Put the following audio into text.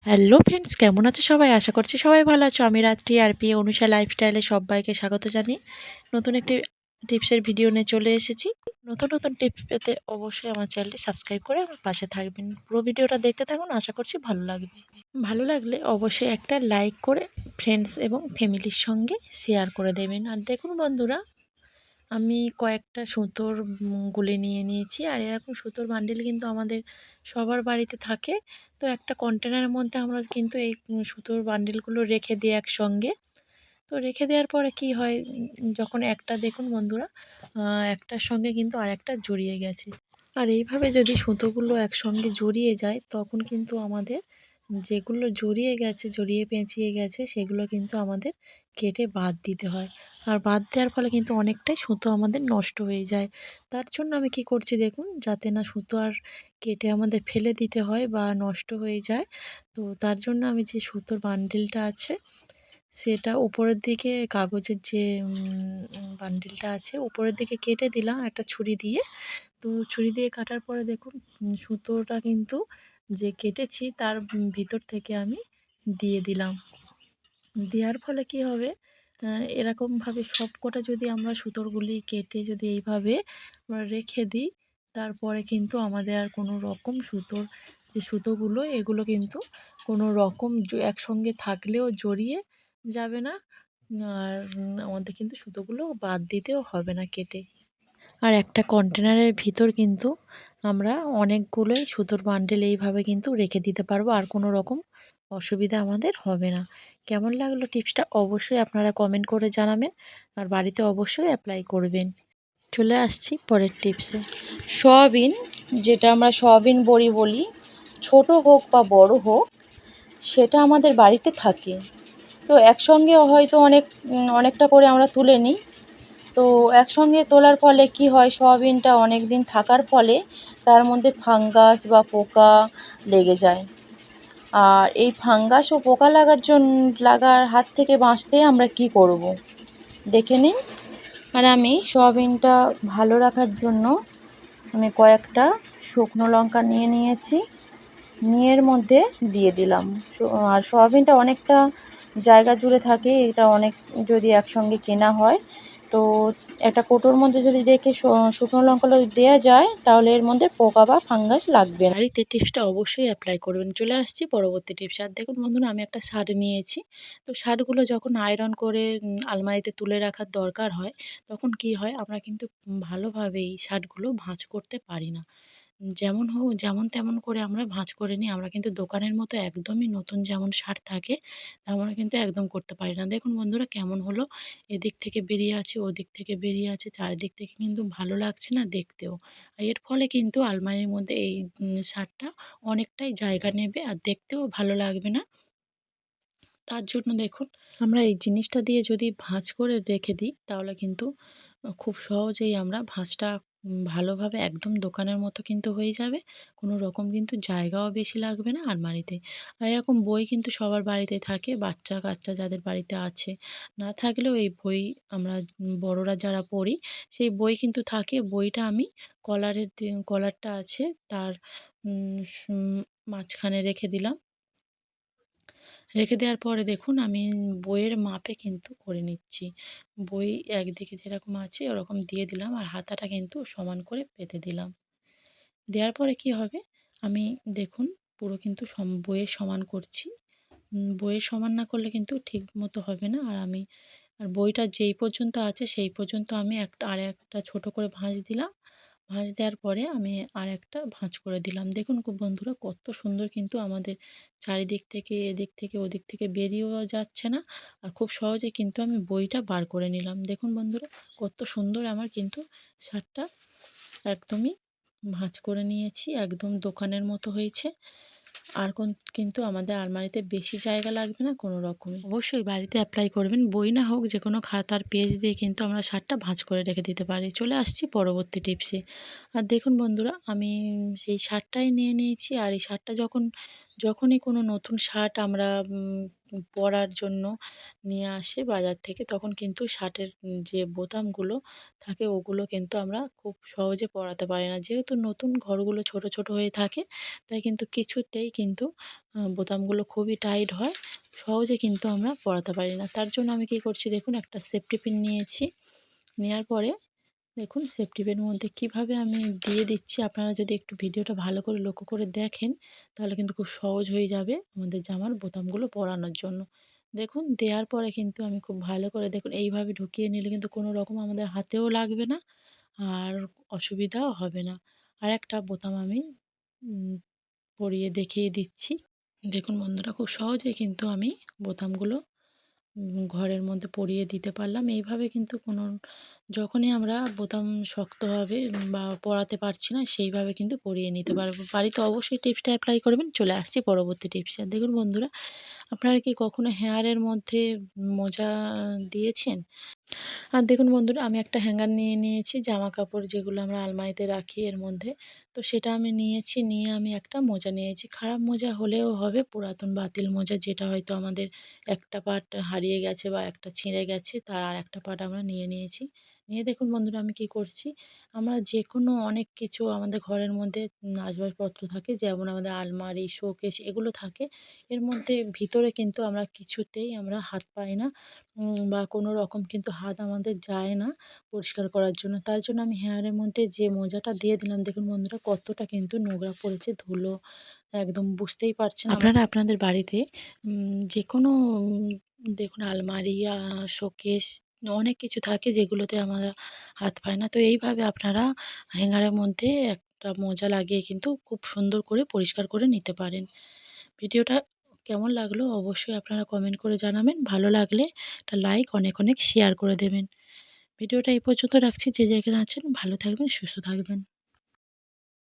Hello friends, কেমন আছো সবাই? আশা করছি সবাই ভালো আছো। আমি রাত্রি আর অনুষা লাইফস্টাইলে সবাইকে স্বাগত জানিয়ে নতুন একটি টিপসের ভিডিও নিয়ে চলে এসেছি। নতুন নতুন টিপস পেতে অবশ্যই আমার চ্যানেলটি সাবস্ক্রাইব করে আমার পাশে থাকবেন। পুরো ভিডিওটা দেখতে থাকুন, আশা করছি ভালো লাগবে। ভালো লাগলে অবশ্যই একটা লাইক করে ফ্রেন্ডস এবং ফ্যামিলির সঙ্গে শেয়ার করে দেবেন। আর দেখুন বন্ধুরা, আমি কয়েকটা সুতোর গুলি নিয়ে নিয়েছি। আর এরকম সুতোর বান্ডিল কিন্তু আমাদের সবার বাড়িতে থাকে। তো একটা কন্টেনারের মধ্যে আমরা কিন্তু এই সুতোর বান্ডিলগুলো রেখে দিই একসঙ্গে। তো রেখে দেওয়ার পরে কি হয়, যখন একটা দেখুন বন্ধুরা, একটার সঙ্গে কিন্তু আরেকটা জড়িয়ে গেছে। আর এইভাবে যদি সুতোগুলো একসঙ্গে জড়িয়ে যায়, তখন কিন্তু আমাদের যেগুলো জড়িয়ে গেছে, জড়িয়ে পেঁচিয়ে গেছে, সেগুলো কিন্তু আমাদের কেটে বাদ দিতে হয়। আর বাদ দেওয়ার ফলে কিন্তু অনেকটাই সুতো আমাদের নষ্ট হয়ে যায়। তার জন্য আমি কি করছি দেখুন, যাতে না সুতো আর কেটে আমাদের ফেলে দিতে হয় বা নষ্ট হয়ে যায়, তো তার জন্য আমি যে সুতোর বান্ডিলটা আছে, সেটা উপরের দিকে কাগজের যে বান্ডিলটা আছে, উপরের দিকে কেটে দিলাম একটা ছুরি দিয়ে। তো ছুরি দিয়ে কাটার পরে দেখুন, সুতোটা কিন্তু যে কেটেছি তার ভিতর থেকে আমি দিয়ে দিলাম। দেওয়ার ফলে কি হবে, এরকমভাবে সবকটা যদি আমরা সুতোরগুলি কেটে যদি এইভাবে আমরা রেখে দিই, তারপরে কিন্তু আমাদের আর কোনো রকম সুতোর যে সুতোগুলো, এগুলো কিন্তু কোনো রকম একসঙ্গে থাকলেও জড়িয়ে যাবে না। আর আমাদের কিন্তু সুতোগুলো বাদ দিতেও হবে না কেটে। আর একটা কন্টেনারের ভিতর কিন্তু আমরা অনেকগুলোই সুতোর বান্ডেল এইভাবে কিন্তু রেখে দিতে পারবো, আর কোনো রকম অসুবিধা আমাদের হবে না। কেমন লাগলো টিপসটা অবশ্যই আপনারা কমেন্ট করে জানাবেন, আর বাড়িতে অবশ্যই অ্যাপ্লাই করবেন। চলে আসছি পরের টিপসে। সয়াবিন, যেটা আমরা সয়াবিন বড়ি বলি, ছোট হোক বা বড় হোক, সেটা আমাদের বাড়িতে থাকে। তো একসঙ্গে হয়তো অনেকটা করে আমরা তুলে নিই। তো একসঙ্গে তোলার ফলে কি হয়, সয়াবিনটা অনেক দিন থাকার ফলে তার মধ্যে ফাঙ্গাস বা পোকা লেগে যায়। আর এই ফাঙ্গাস ও পোকা লাগার হাত থেকে বাঁচতে আমরা কি করব দেখে নিন। আর আমি সয়াবিনটা ভালো রাখার জন্য আমি কয়েকটা শুকনো লঙ্কা নিয়ে নিয়েছি, নিয়ে এর মধ্যে দিয়ে দিলাম। আর সয়াবিনটা অনেকটা জায়গা জুড়ে থাকে, এটা অনেক যদি একসঙ্গে কেনা হয়, তো একটা কৌটোর মধ্যে যদি রেখে শুকনো লঙ্কাগুলো দেওয়া যায়, তাহলে এর মধ্যে পোকা বা ফাঙ্গাস লাগবে না। বাড়িতে টিপসটা অবশ্যই অ্যাপ্লাই করবেন। চলে আসছি পরবর্তী টিপস। আর দেখুন বন্ধুরা, আমি একটা শার্ট নিয়েছি। তো শার্টগুলো যখন আয়রন করে আলমারিতে তুলে রাখার দরকার হয়, তখন কি হয়, আমরা কিন্তু ভালোভাবে এই শার্টগুলো ভাঁজ করতে পারি না। যেমন হোক, যেমন তেমন করে আমরা ভাঁজ করে নিই। আমরা কিন্তু দোকানের মতো একদমই নতুন যেমন শার্ট থাকে, তেমন কিন্তু একদম করতে পারি না। দেখুন বন্ধুরা, কেমন হলো, এদিক থেকে বেরিয়ে আছে, ওদিক থেকে বেরিয়ে আছে, চারিদিক থেকে কিন্তু ভালো লাগছে না দেখতেও। এর ফলে কিন্তু আলমারির মধ্যে এই শার্টটা অনেকটাই জায়গা নেবে, আর দেখতেও ভালো লাগবে না। তার জন্য দেখুন, আমরা এই জিনিসটা দিয়ে যদি ভাঁজ করে রেখে দিই, তাহলে কিন্তু খুব সহজেই আমরা ভাঁজটা ভালোভাবে একদম দোকানের মতো কিন্তু হয়ে যাবে। কোনো রকম কিন্তু জায়গাও বেশি লাগবে না আলমারিতে। আর এরকম বই কিন্তু সবার বাড়িতে থাকে, বাচ্চা-কাচ্চা যাদের বাড়িতে আছে। না থাকলেও এই বই আমরা বড়রা যারা পড়ি, সেই বই কিন্তু থাকে। বইটা আমি কলারটা আছে তার মাঝখানে রেখে দিলাম। রেখে দেওয়ার পরে দেখুন, আমি বইয়ের মাপে কিন্তু করে নিচ্ছি। বই একদিকে যেরকম আছে ওরকম দিয়ে দিলাম, আর হাতাটা কিন্তু সমান করে পেতে দিলাম। দেওয়ার পরে কি হবে, আমি দেখুন পুরো কিন্তু বইয়ের সমান করছি। বইয়ের সমান না করলে কিন্তু ঠিক মতো হবে না। আর বইটা যেই পর্যন্ত আছে সেই পর্যন্ত আমি আরেকটা ছোট করে ভাঁজ দিলাম। ভাঁজ দেওয়ার পরে আমি আরেকটা ভাঁজ করে দিলাম। দেখুন বন্ধুরা, কত সুন্দর কিন্তু আমাদের চারিদিক থেকে, এদিক থেকে, ওদিক থেকে বেরিয়েও যাচ্ছে না। আর খুব সহজে কিন্তু আমি বইটা বার করে নিলাম। দেখুন বন্ধুরা, কত সুন্দর আমার কিন্তু শার্টটা একদমই ভাঁজ করে নিয়েছি। একদম দোকানের মতো হয়েছে। আর কিন্তু আমাদের আলমারিতে বেশি জায়গা লাগবে না কোনো রকমই। অবশ্যই বাড়িতে অ্যাপ্লাই করবেন। বই না হোক, যে কোনো খাতার পেজ দিয়ে কিন্তু আমরা শার্টটা ভাঁজ করে রেখে দিতে পারি। চলে আসছি পরবর্তী টিপসে। আর দেখুন বন্ধুরা, আমি সেই শার্টটাই নিয়ে নিয়েছি। আর এই শার্টটা যখনই কোনো নতুন শার্ট আমরা পরার জন্য নিয়ে আসে বাজার থেকে, তখন কিন্তু শার্টের যে বোতামগুলো থাকে ওগুলো কিন্তু আমরা খুব সহজে পরাতে পারি না। যেহেতু নতুন ঘরগুলো ছোট, ছোট হয়ে থাকে, তাই কিন্তু কিছুতেই কিন্তু বোতামগুলো খুবই টাইট হয়। সহজে কিন্তু আমরা পরাতে পারি না। তার জন্য আমি কী করছি দেখুন, একটা সেফটি পিন নিয়েছি। নেয়ার পরে দেখুন সেফটি পিনের মধ্যে কীভাবে আমি দিয়ে দিচ্ছি, আপনারা যদি একটু ভিডিওটা ভালো করে লক্ষ্য করে দেখেন, তাহলে কিন্তু খুব সহজ হয়ে যাবে আমাদের জামার বোতামগুলো পরানোর জন্য। দেখুন দেওয়ার পরে কিন্তু আমি খুব ভালো করে দেখুন এইভাবে ঢুকিয়ে নিলে কিন্তু কোনো রকম আমাদের হাতেও লাগবে না, আর অসুবিধাও হবে না। আরেকটা বোতাম আমি উম পরিয়ে দেখিয়ে দিচ্ছি। দেখুন বন্ধুরা, খুব সহজেই কিন্তু আমি বোতামগুলো ঘরের মধ্যে পরিয়ে দিতে পারলাম। এইভাবে কিন্তু যখনই আমরা বোতাম শক্ত হবে বা পরাতে পারছি না, সেইভাবে কিন্তু পরিয়ে নিতে পারবো। বাড়িতে অবশ্যই টিপসটা অ্যাপ্লাই করবেন। চলে আসছি পরবর্তী টিপসে। দেখুন বন্ধুরা, আপনারা কি কখনো হেয়ারের মধ্যে মোজা দিয়েছেন? আর দেখুন বন্ধুরা, আমি একটা হ্যাঙ্গার নিয়ে নিয়েছি, জামা কাপড় যেগুলো আমরা আলমারিতে রাখি এর মধ্যে। তো সেটা আমি নিয়েছি, নিয়ে আমি একটা মোজা নিয়েছি। খারাপ মোজা হলেও হবে, পুরাতন বাতিল মোজা, যেটা হয়তো আমাদের একটা পার্ট হারিয়ে গেছে বা একটা ছিঁড়ে গেছে, তার আরেকটা পার্ট আমরা নিয়ে নিয়েছি। নিয়ে দেখুন বন্ধুরা, আমি কী করছি, আমরা যেকোনো অনেক কিছু আমাদের ঘরের মধ্যে আসবাবপত্র থাকে, যেমন আমাদের আলমারি, শোকেস এগুলো থাকে। এর মধ্যে ভিতরে কিন্তু আমরা কিছুতেই আমরা হাত পাই না, বা কোনো রকম কিন্তু হাত আমাদের যায় না পরিষ্কার করার জন্য। তার জন্য আমি হেয়ারের মধ্যে যে মোজাটা দিয়ে দিলাম, দেখুন বন্ধুরা কতটা কিন্তু নোংরা পড়েছে, ধুলো একদম বুঝতেই পারছেন। আপনারা আপনাদের বাড়িতে যেকোনো দেখুন আলমারি, শোকেস অনেক কিছু থাকে যেগুলোতে আমরা হাত পাই না। তো এইভাবে আপনারা হ্যাঙ্গারের মধ্যে একটা মোজা লাগিয়ে কিন্তু খুব সুন্দর করে পরিষ্কার করে নিতে পারেন। ভিডিওটা কেমন লাগলো অবশ্যই আপনারা কমেন্ট করে জানাবেন। ভালো লাগলে একটা লাইক, অনেক, অনেক শেয়ার করে দেবেন। ভিডিওটা এই পর্যন্ত রাখছি। যে যেখানে আছেন ভালো থাকবেন, সুস্থ থাকবেন।